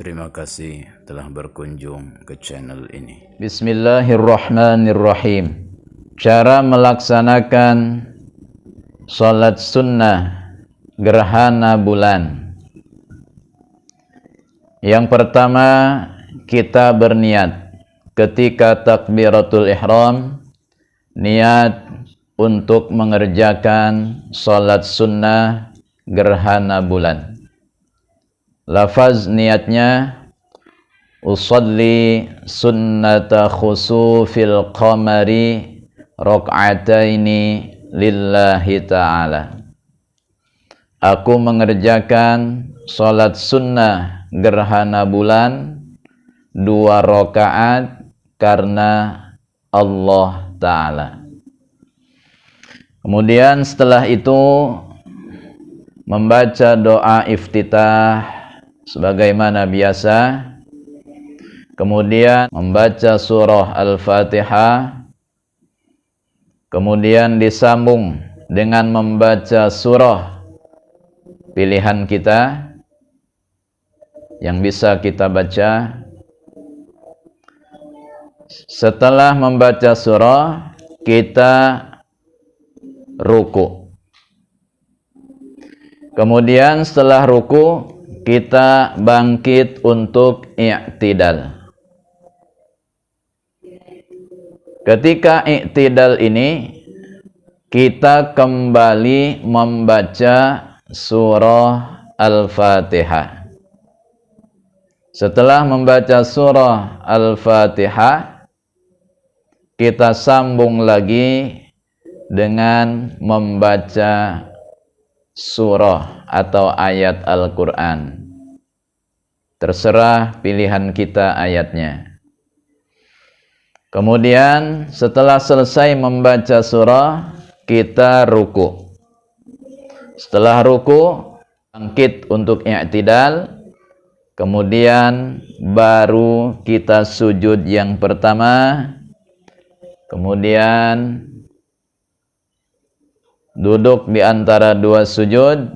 Terima kasih telah berkunjung ke channel ini. Bismillahirrahmanirrahim. Cara melaksanakan salat sunnah gerhana bulan. Yang pertama, kita berniat ketika takbiratul ihram, niat untuk mengerjakan salat sunnah gerhana bulan. Lafaz niatnya usalli sunnata khusufil qamari rak'ataini lillahi ta'ala. Aku mengerjakan salat sunnah gerhana bulan 2 rakaat karena Allah Ta'ala. Kemudian setelah itu membaca doa iftitah sebagaimana biasa. Kemudian membaca surah Al-Fatihah. Kemudian disambung dengan membaca surah pilihan kita yang bisa kita baca. Setelah membaca surah, kita ruku. Kemudian setelah ruku, kita bangkit untuk i'tidal. Ketika i'tidal ini, kita kembali membaca surah Al-Fatihah. Setelah membaca surah Al-Fatihah, kita sambung lagi dengan membaca surah atau ayat Al-Quran. Terserah pilihan kita ayatnya. Kemudian setelah selesai membaca surah, kita ruku. Setelah ruku, bangkit untuk i'tidal. Kemudian baru kita sujud yang pertama. Kemudian duduk di antara 2 sujud.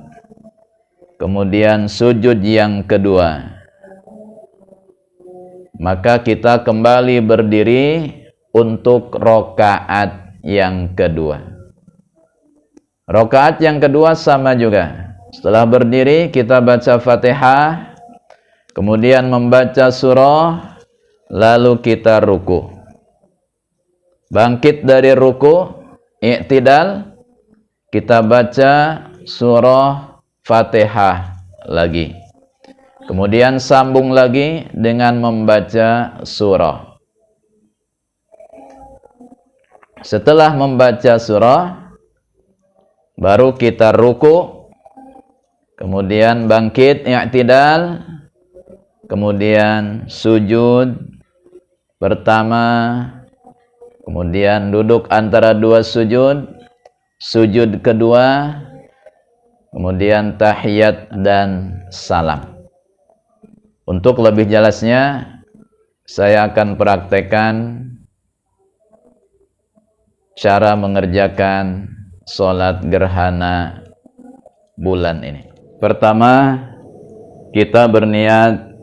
Kemudian sujud yang kedua. Maka kita kembali berdiri untuk rakaat yang kedua. Rakaat yang kedua sama juga. Setelah berdiri kita baca Fatihah, kemudian membaca surah, lalu kita ruku. Bangkit dari ruku, i'tidal, kita baca surah Fatihah lagi. Kemudian sambung lagi dengan membaca surah. Setelah membaca surah, baru kita ruku. Kemudian bangkit i'tidal. Kemudian sujud pertama. Kemudian duduk antara 2 sujud. Sujud kedua. Kemudian tahiyat dan salam. Untuk lebih jelasnya, saya akan praktekkan cara mengerjakan sholat gerhana bulan ini. Pertama, kita berniat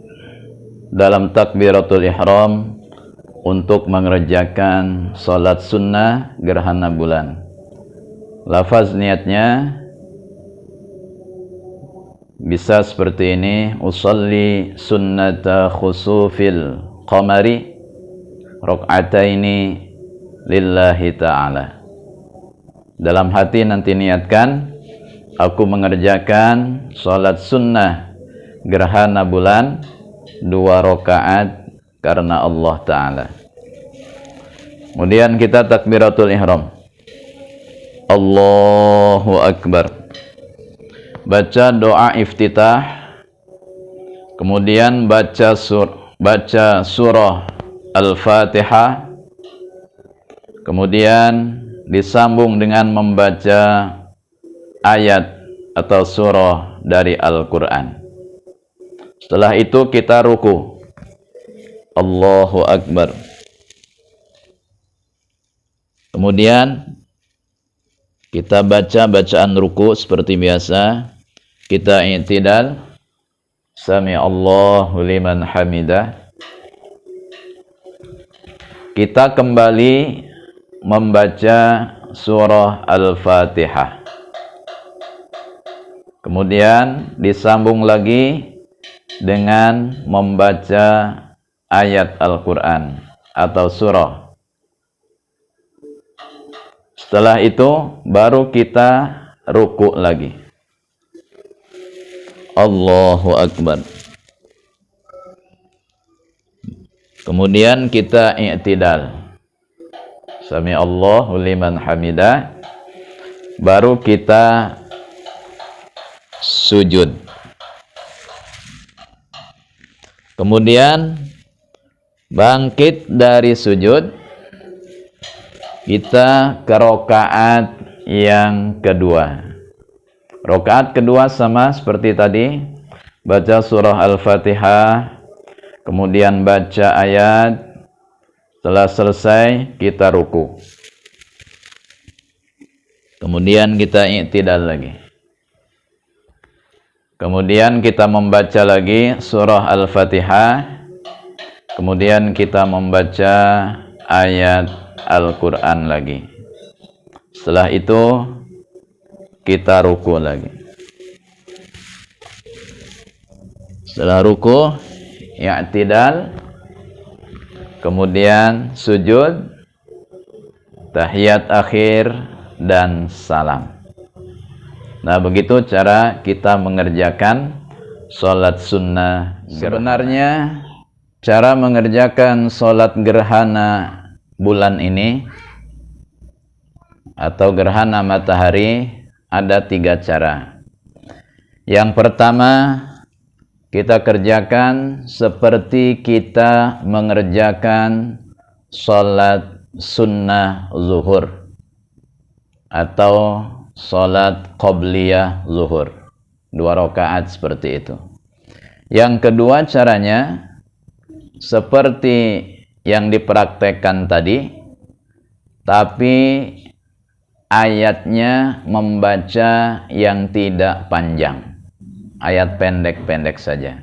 dalam takbiratul ihram untuk mengerjakan sholat sunnah gerhana bulan. Lafaz niatnya bisa seperti ini, usalli sunnata khusufil qamari rak'ataini lillahi ta'ala. Dalam hati nanti niatkan, aku mengerjakan salat sunnah gerhana bulan 2 rakaat karena Allah Ta'ala. Kemudian kita takbiratul ihram. Allahu Akbar. Baca doa iftitah, kemudian baca surah Al-Fatihah, kemudian disambung dengan membaca ayat atau surah dari Al-Quran. Setelah itu kita ruku. Allahu Akbar. Kemudian kita baca bacaan ruku seperti biasa. Kita i'tidal. Sami Allahu liman hamidah. Kita kembali membaca surah Al-Fatihah. Kemudian disambung lagi dengan membaca ayat Al-Quran atau surah. Setelah itu baru kita ruku lagi. Allahu Akbar. Kemudian kita i'tidal. Sami Allahu liman hamidah. Baru kita sujud. Kemudian bangkit dari sujud, kita ke rakaat yang kedua. Rakaat kedua sama seperti tadi, baca surah Al-Fatihah, kemudian baca ayat, setelah selesai kita ruku. Kemudian kita i'tidal lagi. Kemudian kita membaca lagi surah Al-Fatihah, kemudian kita membaca ayat Al-Quran lagi. Setelah itu kita ruku lagi. Setelah ruku, i'tidal, kemudian sujud, tahiyat akhir, dan salam. Nah, begitu cara kita mengerjakan sholat sunnah. Sebenarnya cara mengerjakan sholat gerhana bulan ini atau gerhana matahari ada 3 cara. Yang pertama, kita kerjakan seperti kita mengerjakan sholat sunnah zuhur atau sholat qobliyah zuhur, 2 rakaat seperti itu. Yang kedua caranya seperti yang dipraktekkan tadi, tapi ayatnya membaca yang tidak panjang, ayat pendek-pendek saja.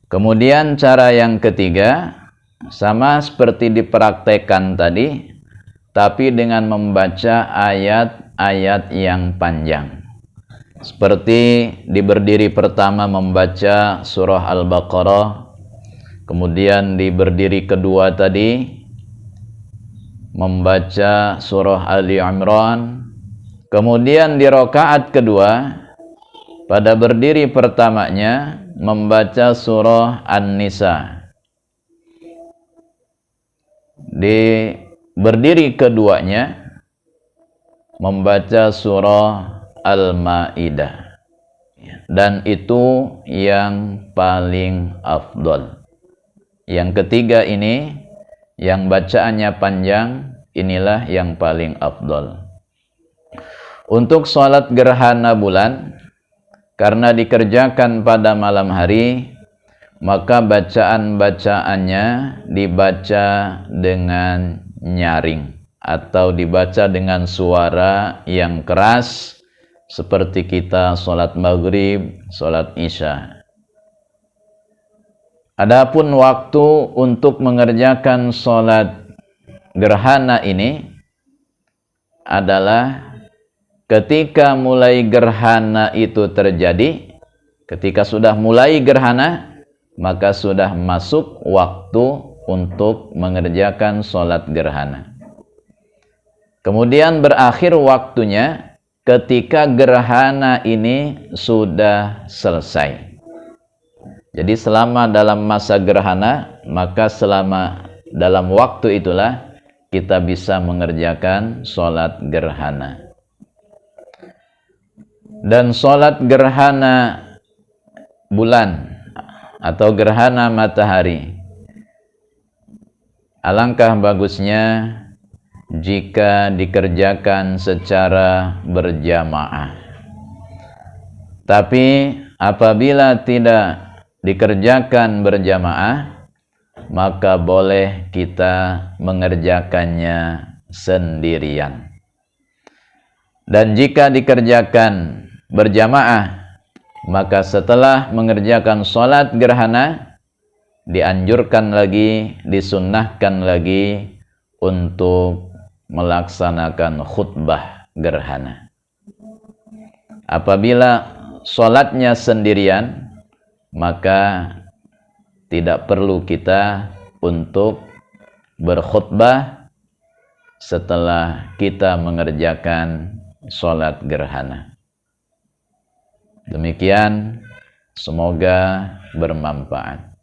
Kemudian cara yang ketiga sama seperti dipraktekkan tadi, tapi dengan membaca ayat-ayat yang panjang. Seperti di berdiri pertama membaca surah Al-Baqarah, kemudian di berdiri kedua tadi membaca surah Ali Imran, kemudian di rakaat kedua pada berdiri pertamanya membaca surah An-Nisa, di berdiri keduanya membaca surah Al-Maidah, dan itu yang paling afdol. Yang ketiga ini yang bacaannya panjang, inilah yang paling afdol. Untuk sholat gerhana bulan, karena dikerjakan pada malam hari, maka bacaan-bacaannya dibaca dengan nyaring atau dibaca dengan suara yang keras, seperti kita sholat maghrib, sholat isya. Adapun waktu untuk mengerjakan sholat gerhana ini adalah ketika mulai gerhana itu terjadi. Ketika sudah mulai gerhana, maka sudah masuk waktu untuk mengerjakan sholat gerhana. Kemudian berakhir waktunya ketika gerhana ini sudah selesai. Jadi selama dalam masa gerhana, maka selama dalam waktu itulah kita bisa mengerjakan sholat gerhana. Dan sholat gerhana bulan atau gerhana matahari, alangkah bagusnya jika dikerjakan secara berjamaah. Tapi apabila tidak dikerjakan berjamaah, maka boleh kita mengerjakannya sendirian. Dan jika dikerjakan berjamaah, Maka setelah mengerjakan sholat gerhana, dianjurkan lagi, disunnahkan lagi untuk melaksanakan khutbah gerhana. Apabila sholatnya sendirian, maka tidak perlu kita untuk berkhutbah setelah kita mengerjakan sholat gerhana. Demikian, semoga bermanfaat.